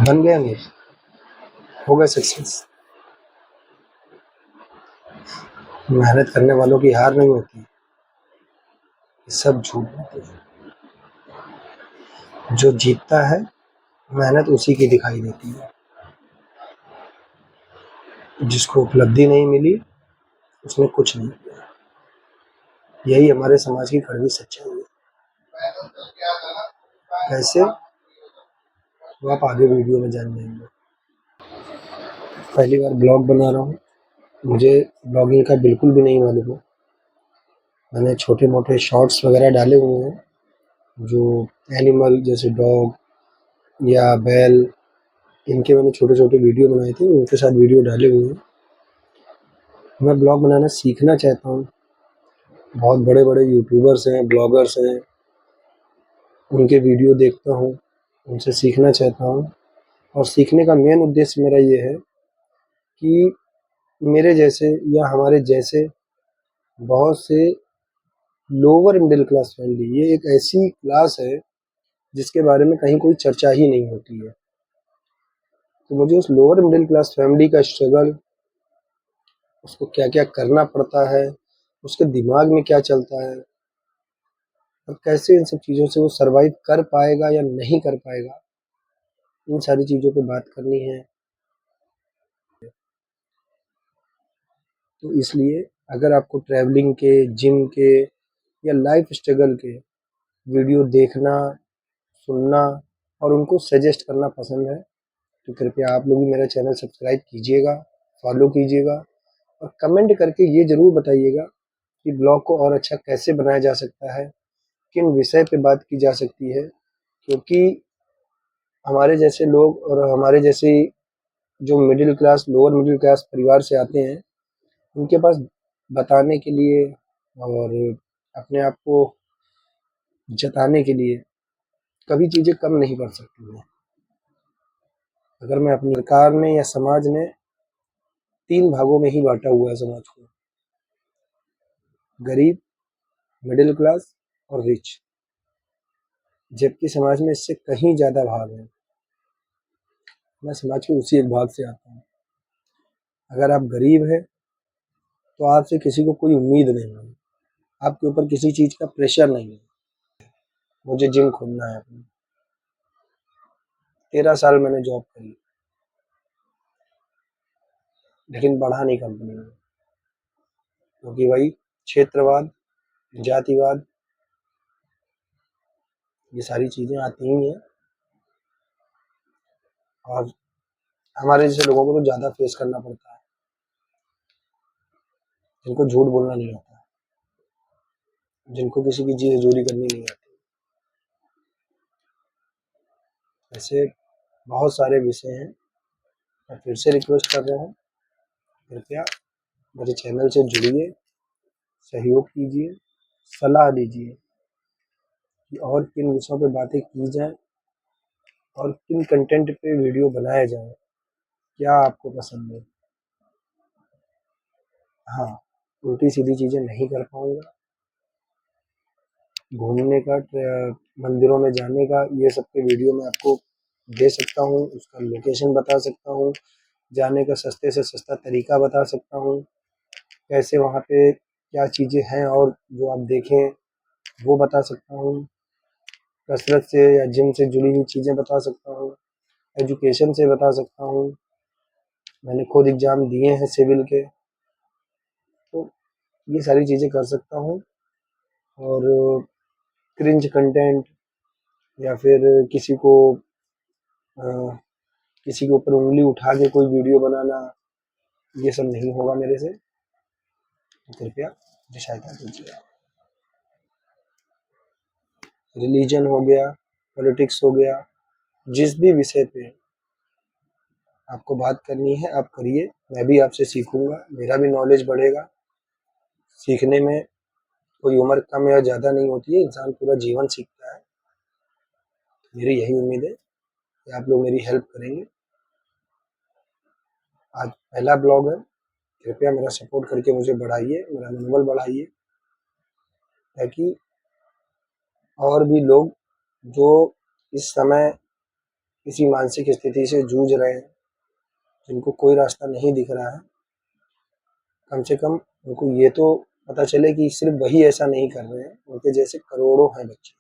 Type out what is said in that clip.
बन गए अमीर, हो गए सक्सेस। मेहनत करने वालों की हार नहीं होती, ये सब झूठ बातें हैं। जो जीतता है मेहनत उसी की दिखाई देती है। जिसको उपलब्धि नहीं मिली उसने कुछ नहीं किया। यही हमारे समाज की कड़वी सच्चाई है। कैसे, वो आप आगे वीडियो में जान जाएंगे। पहली बार ब्लॉग बना रहा हूँ, मुझे ब्लॉगिंग का बिल्कुल भी नहीं मालूम है। मैंने छोटे मोटे शॉर्ट्स वगैरह डाले हुए हैं, जो एनिमल जैसे डॉग या बैल, इनके मैंने छोटे छोटे वीडियो बनाए थे, उनके साथ वीडियो डाले हुए हैं। मैं ब्लॉग बनाना सीखना चाहता हूँ। बहुत बड़े बड़े यूट्यूबर्स हैं, ब्लॉगर्स हैं, उनके वीडियो देखता हूँ, उनसे सीखना चाहता हूँ। और सीखने का मेन उद्देश्य मेरा ये है कि मेरे जैसे या हमारे जैसे बहुत से लोअर मिडिल क्लास फैमिली, ये एक ऐसी क्लास है जिसके बारे में कहीं कोई चर्चा ही नहीं होती है। तो मुझे उस लोअर मिडिल क्लास फैमिली का स्ट्रगल, उसको क्या क्या करना पड़ता है, उसके दिमाग में क्या चलता है, और कैसे इन सब चीज़ों से वो सरवाइव कर पाएगा या नहीं कर पाएगा, इन सारी चीज़ों पे बात करनी है। तो इसलिए अगर आपको ट्रैवलिंग के, जिम के या लाइफ स्ट्रगल के वीडियो देखना, सुनना और उनको सजेस्ट करना पसंद है, तो कृपया आप लोग भी मेरा चैनल सब्सक्राइब कीजिएगा, फॉलो कीजिएगा और कमेंट करके ये ज़रूर बताइएगा कि ब्लॉग को और अच्छा कैसे बनाया जा सकता है, किन विषय पे बात की जा सकती है। क्योंकि हमारे जैसे लोग और हमारे जैसे जो middle class, lower middle class परिवार से आते हैं, उनके पास बताने के लिए और अपने आप को जताने के लिए कभी चीज़ें कम नहीं पड़ सकती हैं। अगर मैं अपनी सरकार ने या समाज ने 3 भागों में ही बाँटा हुआ है समाज को, गरीब, मिडिल क्लास और रिच, जबकि समाज में इससे कहीं ज़्यादा भाग हैं। मैं समाज के उसी एक भाग से आता हूँ। अगर आप गरीब हैं तो आपसे किसी को कोई उम्मीद नहीं है, आपके ऊपर किसी चीज़ का प्रेशर नहीं है। मुझे जिम खोलना है अपनी, 13 साल मैंने जॉब करी, लेकिन बढ़ा नहीं कंपनी में, क्योंकि वही क्षेत्रवाद, जातिवाद, ये सारी चीज़ें आती ही हैं। और हमारे जैसे लोगों को तो ज़्यादा फेस करना पड़ता है, जिनको झूठ बोलना नहीं आता, जिनको किसी की जी हजूरी करनी नहीं आती। ऐसे बहुत सारे विषय हैं। मैं फिर से रिक्वेस्ट कर रहा हूँ, कृपया मेरे चैनल से जुड़िए, सहयोग कीजिए, सलाह दीजिए कि और किन विषयों पे बातें की जाएँ और किन कंटेंट पे वीडियो बनाए जाएँ, क्या आपको पसंद है। हाँ, उल्टी-सीधी चीज़ें नहीं कर पाऊँगा। घूमने का, मंदिरों में जाने का, ये सब के वीडियो मैं आपको दे सकता हूँ, उसका लोकेशन बता सकता हूँ, जाने का सस्ते से सस्ता तरीका बता सकता हूँ, कैसे वहाँ पे क्या चीज़ें हैं और जो आप देखें वो बता सकता हूँ, कसरत से या जिम से जुड़ी हुई चीज़ें बता सकता हूँ, एजुकेशन से बता सकता हूँ। मैंने खुद एग्ज़ाम दिए हैं सिविल के, तो ये सारी चीज़ें कर सकता हूँ। और क्रिंज कंटेंट या फिर अ, किसी के ऊपर उंगली उठा के कोई वीडियो बनाना, ये सब नहीं होगा मेरे से। तो कृपया मुझे सहायता कीजिए। रिलीजन हो गया, पॉलिटिक्स हो गया, जिस भी विषय पे आपको बात करनी है आप करिए, मैं भी आपसे सीखूंगा, मेरा भी नॉलेज बढ़ेगा। सीखने में कोई उम्र कम या ज़्यादा नहीं होती है, इंसान पूरा जीवन सीखता है। मेरी यही उम्मीद है कि आप लोग मेरी हेल्प करेंगे। आज पहला ब्लॉग है, कृपया मेरा सपोर्ट करके मुझे बढ़ाइए, मेरा मनोबल बढ़ाइए, ताकि और भी लोग जो इस समय किसी मानसिक स्थिति से जूझ रहे हैं, जिनको कोई रास्ता नहीं दिख रहा है, कम से कम उनको ये तो पता चले कि सिर्फ वही ऐसा नहीं कर रहे हैं, उनके जैसे करोड़ों हैं बच्चे।